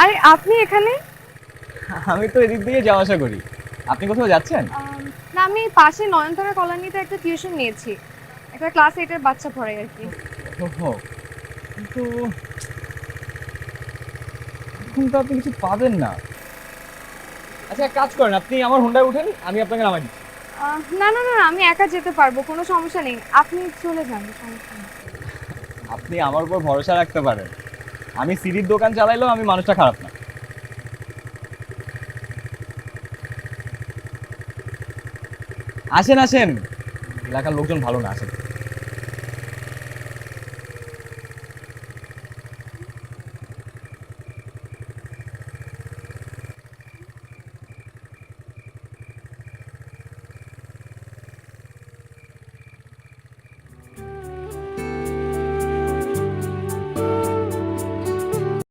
আরে আপনি এখানে? আমি তো এদিক দিয়ে যাওয়া আসা করি। আপনি কোথাও যাচ্ছেন? না, আমি পাশে নয়নতারা কলোনিতে একটা টিউশন নিয়েছি। একটা ক্লাস 8 এর বাচ্চা পড়াই আর কি। ওহো, কিন্তু এখন তো আপনি কিছু পাবেন না। আচ্ছা, এক কাজ করেন, আপনি আমার হোন্ডায় উঠেন, আমি আপনাকে নামাই দিচ্ছি। না না না না, আমি একা যেতে পারবো, কোনো সমস্যা নেই। আপনি চলে যান, সমস্যা নেই। আপনি আমার উপর ভরসা রাখতে পারেন। আমি সিডির দোকান চালাইলেও আমি মানুষটা খারাপ না। আসেন আসেন, এলাকার লোকজন ভালো না, আসেন।